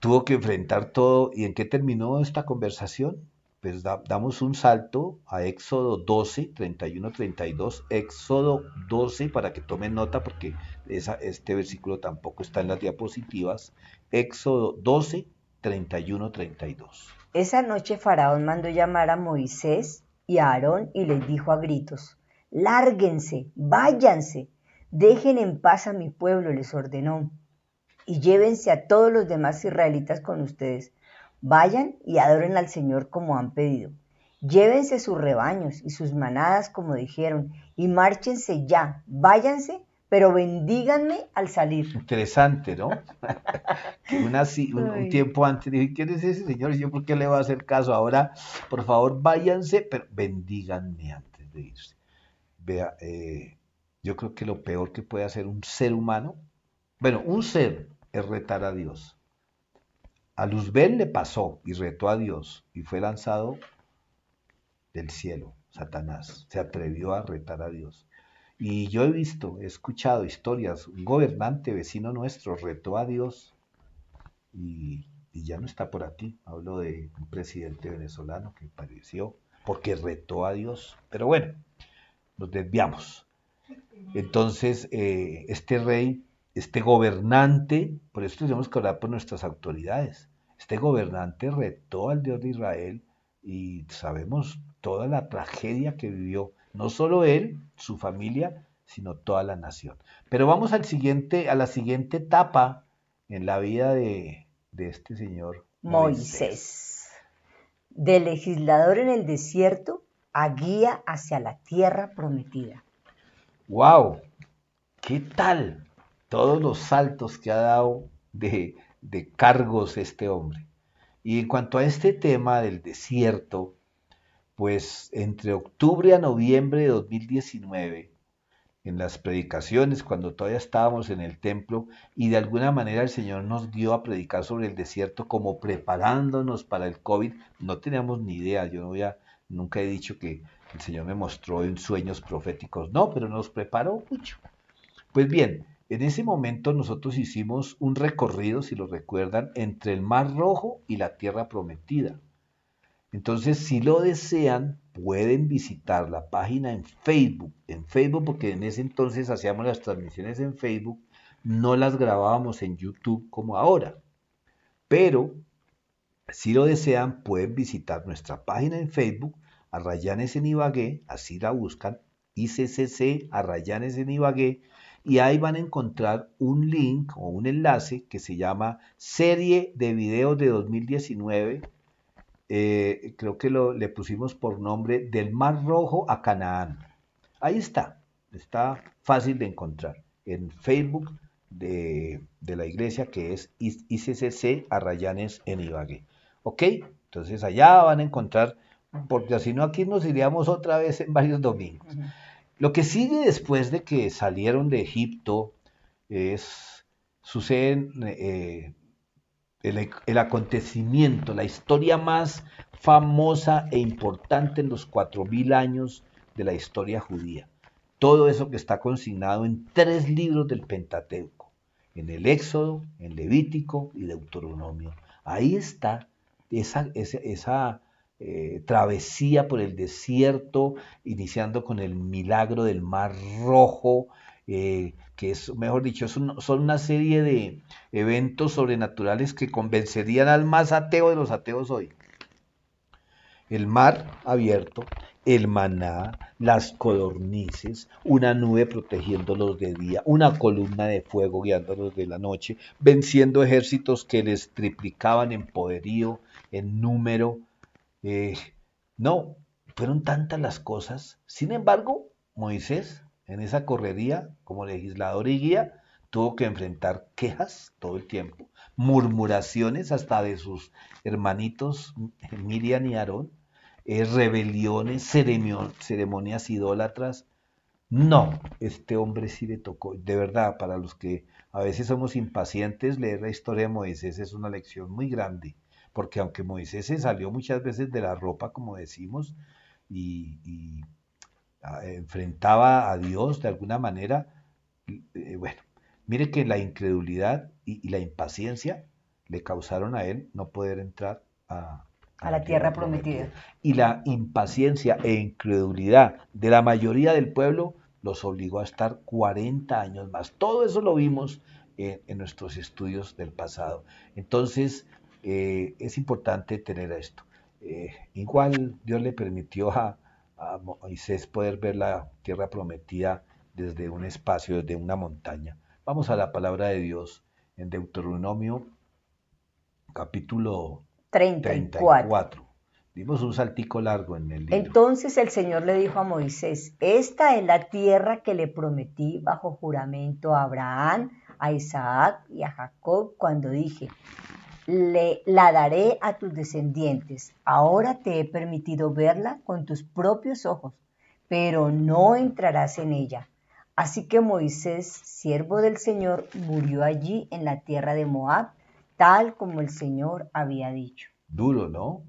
tuvo que enfrentar todo. ¿Y en qué terminó esta conversación? Pues damos un salto a Éxodo 12, 31, 32. Éxodo 12, para que tomen nota, porque este versículo tampoco está en las diapositivas. Éxodo 12, 31, 32.
Esa noche Faraón mandó llamar a Moisés y a Aarón y les dijo a gritos: Lárguense, váyanse, dejen en paz a mi pueblo, les ordenó, y llévense a todos los demás israelitas con ustedes. Vayan y adoren al Señor como han pedido. Llévense sus rebaños y sus manadas como dijeron, y márchense ya, váyanse, pero bendíganme al salir.
Interesante, ¿no? Que un
Ay.
tiempo antes dije, ¿quién es ese señor? ¿Y yo por qué le voy a hacer caso? Ahora, por favor, váyanse, pero bendíganme antes de irse. Vea, yo creo que lo peor que puede hacer un ser humano, bueno, un ser, es retar a Dios. A Luzbel le pasó y retó a Dios y fue lanzado del cielo, Satanás. Se atrevió a retar a Dios. Y yo he escuchado historias, un gobernante vecino nuestro retó a Dios y ya no está por aquí. Hablo de un presidente venezolano que padeció porque retó a Dios. Pero bueno, nos desviamos. Entonces, este rey, este gobernante, por eso tenemos que orar por nuestras autoridades. Este gobernante retó al Dios de Israel y sabemos toda la tragedia que vivió, no solo él, su familia, sino toda la nación. Pero vamos a la siguiente etapa en la vida de este señor Moisés.
Moisés, de legislador en el desierto a guía hacia la tierra prometida.
¡Wow! ¿Qué tal todos los saltos que ha dado de cargos este hombre? Y en cuanto a este tema del desierto, pues entre octubre a noviembre de 2019, en las predicaciones, cuando todavía estábamos en el templo, y de alguna manera el Señor nos dio a predicar sobre el desierto como preparándonos para el COVID, no teníamos ni idea, nunca he dicho que el Señor me mostró en sueños proféticos, no, pero nos preparó mucho. Pues bien, en ese momento nosotros hicimos un recorrido, si lo recuerdan, entre el Mar Rojo y la Tierra Prometida. Entonces, si lo desean, pueden visitar la página en Facebook, porque en ese entonces hacíamos las transmisiones en Facebook, no las grabábamos en YouTube como ahora. Pero, si lo desean, pueden visitar nuestra página en Facebook, Arrayanes en Ibagué, así la buscan, ICCC Arrayanes en Ibagué, y ahí van a encontrar un link o un enlace que se llama Serie de Videos de 2019. Creo que le pusimos por nombre Del Mar Rojo a Canaán. Ahí está fácil de encontrar en Facebook de la iglesia, que es ICCC Arrayanes en Ibagué. ¿Ok? Entonces allá van a encontrar, porque si no aquí nos iríamos otra vez en varios domingos. Lo que sigue después de que salieron de Egipto suceden el acontecimiento, la historia más famosa e importante en los 4000 años de la historia judía. Todo eso que está consignado en 3 libros del Pentateuco, en el Éxodo, en Levítico y Deuteronomio. Ahí está esa travesía por el desierto, iniciando con el milagro del Mar Rojo, que es, mejor dicho, son una serie de eventos sobrenaturales que convencerían al más ateo de los ateos hoy. El mar abierto, el maná, las codornices, una nube protegiéndolos de día, una columna de fuego guiándolos de la noche, venciendo ejércitos que les triplicaban en poderío, en número. Eh, no, fueron tantas las cosas. Sin embargo, Moisés, en esa correría, como legislador y guía, tuvo que enfrentar quejas todo el tiempo, murmuraciones hasta de sus hermanitos Miriam y Aarón, rebeliones, ceremonias idólatras. No, este hombre sí le tocó. De verdad, para los que a veces somos impacientes, leer la historia de Moisés es una lección muy grande, porque aunque Moisés se salió muchas veces de la ropa, como decimos, y enfrentaba a Dios de alguna manera, bueno, mire que la incredulidad y la impaciencia le causaron a él no poder entrar a
la
la
tierra
tierra
prometida.
prometida. Y la impaciencia e incredulidad de la mayoría del pueblo los obligó a estar 40 años más. Todo eso lo vimos en nuestros estudios del pasado. Entonces, es importante tener esto. Igual Dios le permitió a Moisés poder ver la tierra prometida desde un espacio, desde una montaña. Vamos a la palabra de Dios en Deuteronomio capítulo
34.
34. Dimos un saltico largo en el libro.
Entonces el Señor le dijo a Moisés, esta es la tierra que le prometí bajo juramento a Abraham, a Isaac y a Jacob cuando dije, la daré a tus descendientes. Ahora te he permitido verla con tus propios ojos, pero no entrarás en ella. Así que Moisés, siervo del Señor, murió allí en la tierra de Moab, tal como el Señor había dicho.
Duro, ¿no?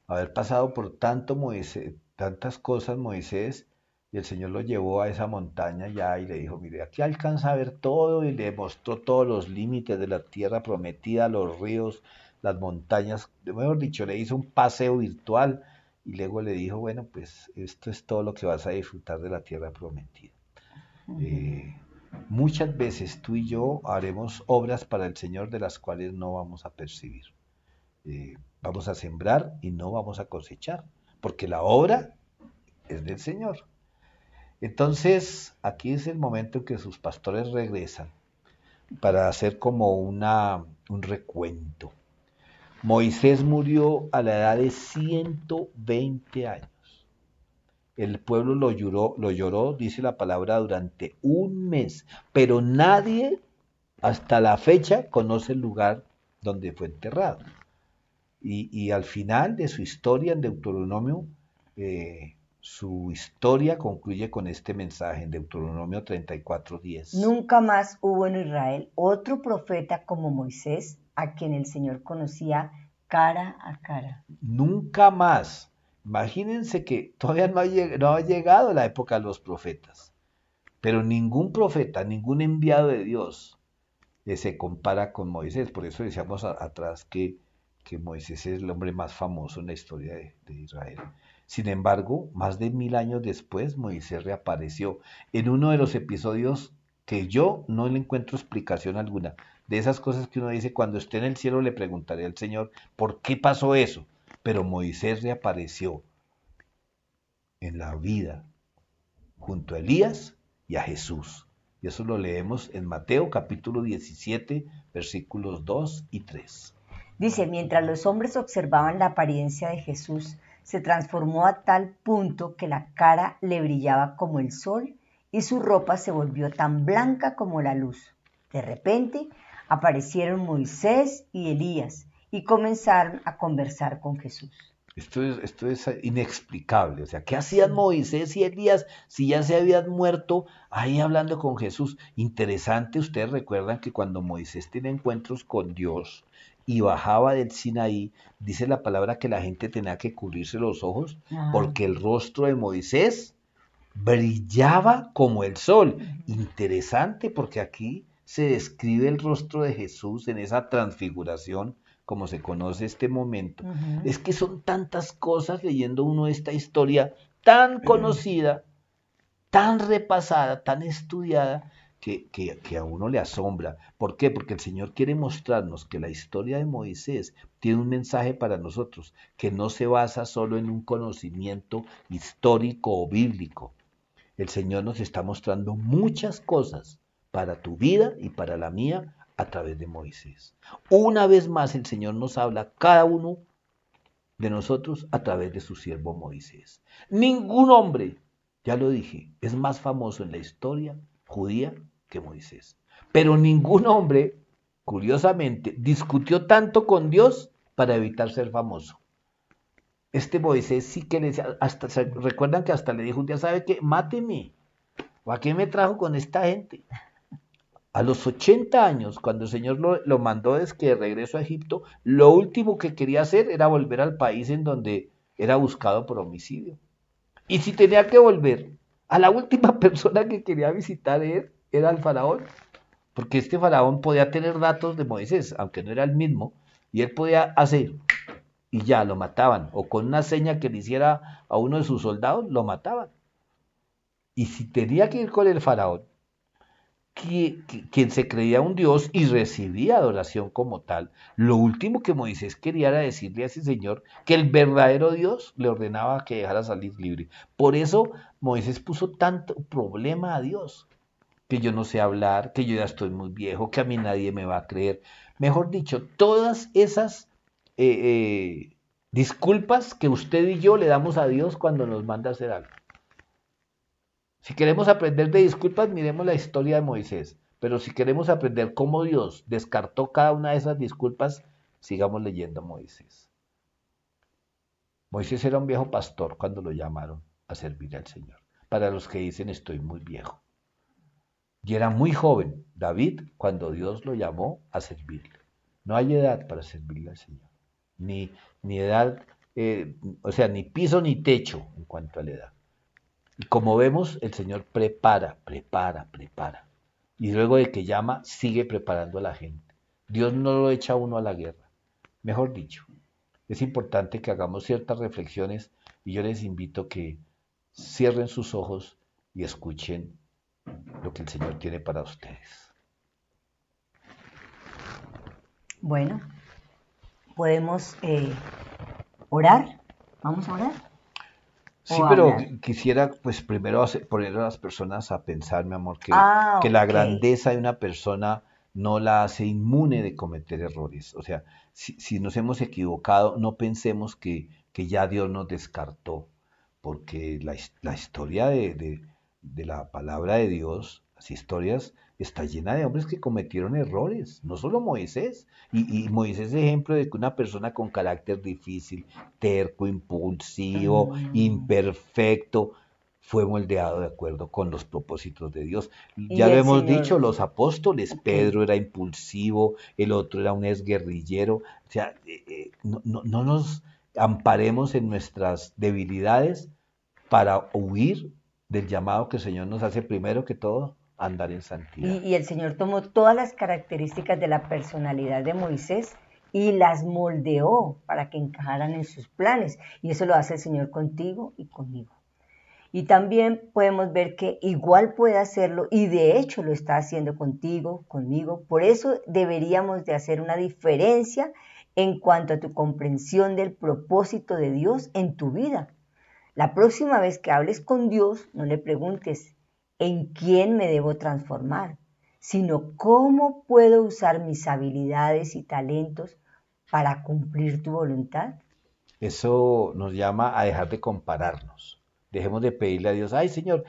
Haber pasado por tantas cosas Moisés, y el Señor lo llevó a esa montaña ya y le dijo, mire, aquí alcanza a ver todo, y le mostró todos los límites de la tierra prometida, los ríos, las montañas, mejor dicho, le hizo un paseo virtual y luego le dijo, bueno, pues esto es todo lo que vas a disfrutar de la tierra prometida. Muchas veces tú y yo haremos obras para el Señor de las cuales no vamos a percibir. Vamos a sembrar y no vamos a cosechar, porque la obra es del Señor. Entonces, aquí es el momento en que sus pastores regresan para hacer como un recuento. Moisés murió a la edad de 120 años. El pueblo lo lloró, dice la palabra, durante un mes, pero nadie hasta la fecha conoce el lugar donde fue enterrado. Y al final de su historia en Deuteronomio, su historia concluye con este mensaje en Deuteronomio 34:10.
Nunca más hubo en Israel otro profeta como Moisés, a quien el Señor conocía cara a cara.
Nunca más. Imagínense que todavía no ha llegado la época de los profetas, pero ningún profeta, ningún enviado de Dios se compara con Moisés. Por eso decíamos atrás que Moisés es el hombre más famoso en la historia de Israel. Sin embargo, más de 1000 años después, Moisés reapareció en uno de los episodios que yo no le encuentro explicación alguna. De esas cosas que uno dice, cuando esté en el cielo le preguntaré al Señor, ¿por qué pasó eso? Pero Moisés reapareció en la vida junto a Elías y a Jesús. Y eso lo leemos en Mateo capítulo 17, versículos 2 y 3.
Dice, mientras los hombres observaban la apariencia de Jesús, se transformó a tal punto que la cara le brillaba como el sol y su ropa se volvió tan blanca como la luz. De repente aparecieron Moisés y Elías y comenzaron a conversar con Jesús.
Esto es inexplicable. O sea, ¿qué hacían Moisés y Elías si ya se habían muerto ahí hablando con Jesús? Interesante, ustedes recuerdan que cuando Moisés tiene encuentros con Dios y bajaba del Sinaí, dice la palabra que la gente tenía que cubrirse los ojos porque el rostro de Moisés brillaba como el sol. Interesante, porque aquí se describe el rostro de Jesús en esa transfiguración, como se conoce este momento. Es que son tantas cosas leyendo uno esta historia tan conocida, tan repasada, tan estudiada, que a uno le asombra. ¿Por qué? Porque el Señor quiere mostrarnos que la historia de Moisés tiene un mensaje para nosotros, que no se basa solo en un conocimiento histórico o bíblico. El Señor nos está mostrando muchas cosas para tu vida y para la mía a través de Moisés. Una vez más el Señor nos habla a cada uno de nosotros a través de su siervo Moisés. Ningún hombre, ya lo dije, es más famoso en la historia judía que Moisés. Pero ningún hombre, curiosamente, discutió tanto con Dios para evitar ser famoso. Este Moisés sí que le decía, hasta, recuerdan que hasta le dijo un día, ¿sabe qué? Máteme. ¿O a qué me trajo con esta gente? A los 80 años, cuando el Señor lo mandó desde que de regreso a Egipto, lo último que quería hacer era volver al país en donde era buscado por homicidio. Y si tenía que volver, a la última persona que quería visitar él era el faraón, porque este faraón podía tener datos de Moisés, aunque no era el mismo, y él podía hacer, y ya lo mataban, o con una seña que le hiciera a uno de sus soldados, lo mataban. Y si tenía que ir con el faraón, quien se creía un dios y recibía adoración como tal, lo último que Moisés quería era decirle a ese señor que el verdadero Dios le ordenaba que dejara salir libre. Por eso Moisés puso tanto problema a Dios, que yo no sé hablar, que yo ya estoy muy viejo, que a mí nadie me va a creer. Mejor dicho, todas esas disculpas que usted y yo le damos a Dios cuando nos manda a hacer algo. Si queremos aprender de disculpas, miremos la historia de Moisés. Pero si queremos aprender cómo Dios descartó cada una de esas disculpas, sigamos leyendo a Moisés. Moisés era un viejo pastor cuando lo llamaron a servir al Señor. Para los que dicen estoy muy viejo. Y era muy joven David cuando Dios lo llamó a servirle. No hay edad para servirle al Señor. Ni edad, ni piso ni techo en cuanto a la edad. Y como vemos, el Señor prepara. Y luego de que llama, sigue preparando a la gente. Dios no lo echa a uno a la guerra. Mejor dicho, es importante que hagamos ciertas reflexiones y yo les invito a que cierren sus ojos y escuchen lo que el Señor tiene para ustedes.
Bueno, podemos orar. ¿Vamos a orar
Sí,
o
pero
hablar?
quisiera pues primero poner a las personas a pensar, mi amor,
Ah,
que la
ok.
grandeza de una persona no la hace inmune de cometer errores. O sea, si nos hemos equivocado, no pensemos que ya Dios nos descartó, porque la historia de la palabra de Dios, las historias, está llena de hombres que cometieron errores, no solo Moisés. Y Moisés es ejemplo de que una persona con carácter difícil, terco, impulsivo,
Mm.
imperfecto, fue moldeado de acuerdo con los propósitos de Dios. Ya
Y
lo
el
hemos
Señor,
dicho, los apóstoles,
ok.
Pedro era impulsivo, el otro era un exguerrillero. O sea, no nos amparemos en nuestras debilidades para huir del llamado que el Señor nos hace primero que todo, andar en santidad.
Y el Señor tomó todas las características de la personalidad de Moisés y las moldeó para que encajaran en sus planes. Y eso lo hace el Señor contigo y conmigo. Y también podemos ver que igual puede hacerlo y de hecho lo está haciendo contigo, conmigo. Por eso deberíamos de hacer una diferencia en cuanto a tu comprensión del propósito de Dios en tu vida. La próxima vez que hables con Dios, no le preguntes en quién me debo transformar, sino cómo puedo usar mis habilidades y talentos para cumplir tu voluntad.
Eso nos llama a dejar de compararnos. Dejemos de pedirle a Dios, ay Señor,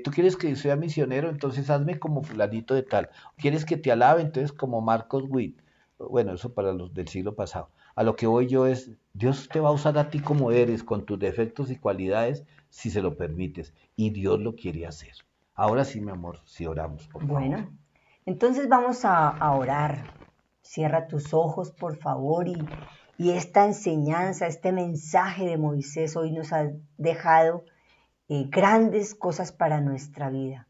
tú quieres que sea misionero, entonces hazme como fulanito de tal. ¿Quieres que te alabe? Entonces como Marcos Witt. Bueno, eso para los del siglo pasado. A lo que voy yo es, Dios te va a usar a ti como eres, con tus defectos y cualidades, si se lo permites. Y Dios lo quiere hacer. Ahora sí, mi amor, si oramos, por favor.
Bueno, entonces vamos a orar. Cierra tus ojos, por favor, y esta enseñanza, este mensaje de Moisés hoy nos ha dejado grandes cosas para nuestra vida.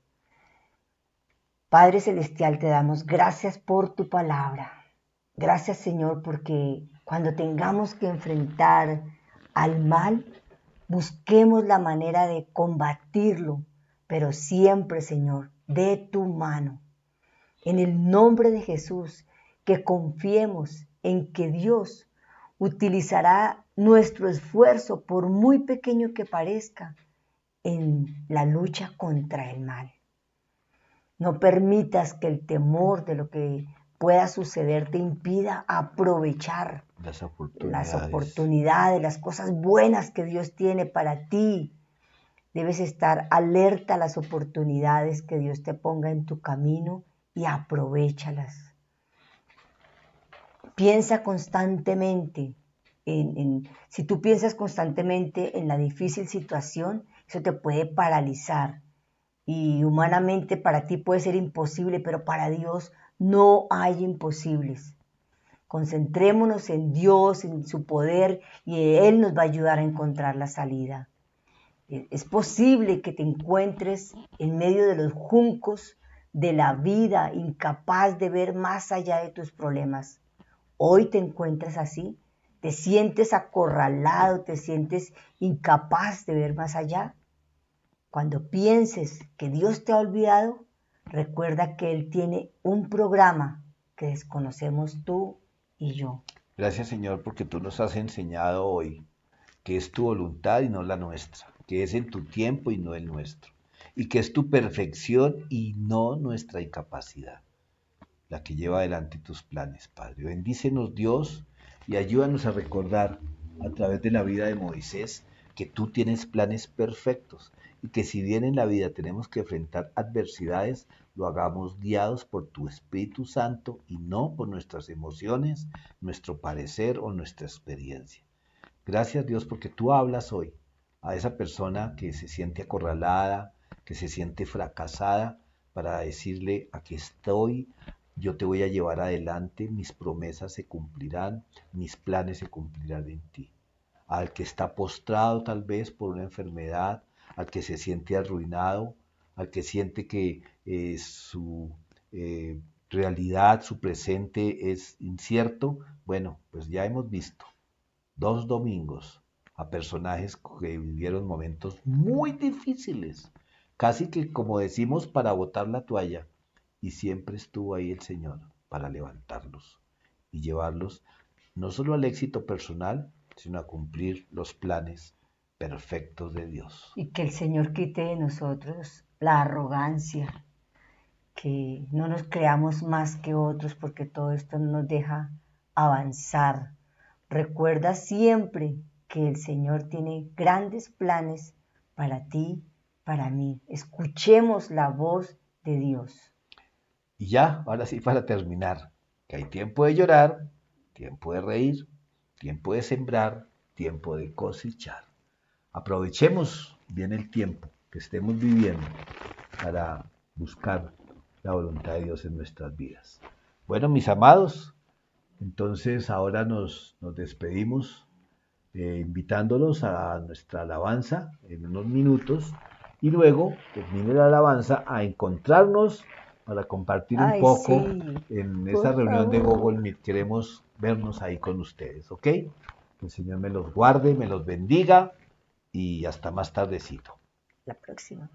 Padre Celestial, te damos gracias por tu palabra. Gracias, Señor, porque cuando tengamos que enfrentar al mal, busquemos la manera de combatirlo, pero siempre, Señor, de tu mano. En el nombre de Jesús, que confiemos en que Dios utilizará nuestro esfuerzo, por muy pequeño que parezca, en la lucha contra el mal. No permitas que el temor de lo que pueda suceder te impida aprovechar
Las
las
oportunidades.
oportunidades, las cosas buenas que Dios tiene para ti. Debes estar alerta a las oportunidades que Dios te ponga en tu camino y aprovéchalas. Piensa constantemente si tú piensas constantemente en la difícil situación, eso te puede paralizar y humanamente para ti puede ser imposible, pero para Dios no hay imposibles. Concentrémonos en Dios, en su poder, y Él nos va a ayudar a encontrar la salida. Es posible que te encuentres en medio de los juncos de la vida, incapaz de ver más allá de tus problemas. Hoy te encuentras así, te sientes acorralado, te sientes incapaz de ver más allá. Cuando pienses que Dios te ha olvidado, recuerda que Él tiene un programa que desconocemos tú y yo.
Gracias, Señor, porque tú nos has enseñado hoy que es tu voluntad y no la nuestra, que es en tu tiempo y no el nuestro, y que es tu perfección y no nuestra incapacidad, la que lleva adelante tus planes, Padre. Bendícenos, Dios, y ayúdanos a recordar a través de la vida de Moisés que tú tienes planes perfectos y que si bien en la vida tenemos que enfrentar adversidades, lo hagamos guiados por tu Espíritu Santo y no por nuestras emociones, nuestro parecer o nuestra experiencia. Gracias Dios porque tú hablas hoy a esa persona que se siente acorralada, que se siente fracasada, para decirle, aquí estoy, yo te voy a llevar adelante, mis promesas se cumplirán, mis planes se cumplirán en ti. Al que está postrado tal vez por una enfermedad, al que se siente arruinado, al que siente que su eh, realidad, su presente es incierto, bueno, pues ya hemos visto 2 domingos a personajes que vivieron momentos muy difíciles, casi que como decimos para botar la toalla, y siempre estuvo ahí el Señor para levantarlos y llevarlos no solo al éxito personal, sino a cumplir los planes perfectos de Dios.
Y que el Señor quite de nosotros la arrogancia, que no nos creamos más que otros porque todo esto no nos deja avanzar. Recuerda siempre que el Señor tiene grandes planes para ti, para mí. Escuchemos la voz de Dios.
Y ya, ahora sí para terminar, que hay tiempo de llorar, tiempo de reír, tiempo de sembrar, tiempo de cosechar. Aprovechemos bien el tiempo que estemos viviendo para buscar la voluntad de Dios en nuestras vidas. Bueno, mis amados, entonces ahora nos despedimos invitándolos a nuestra alabanza en unos minutos y luego termine la alabanza a encontrarnos para compartir un
Ay,
poco
sí,
en esa
por
reunión de
favor.
Google Meet. Queremos vernos ahí con ustedes, ¿ok? Que el Señor me los guarde, me los bendiga y hasta más tardecito.
La próxima.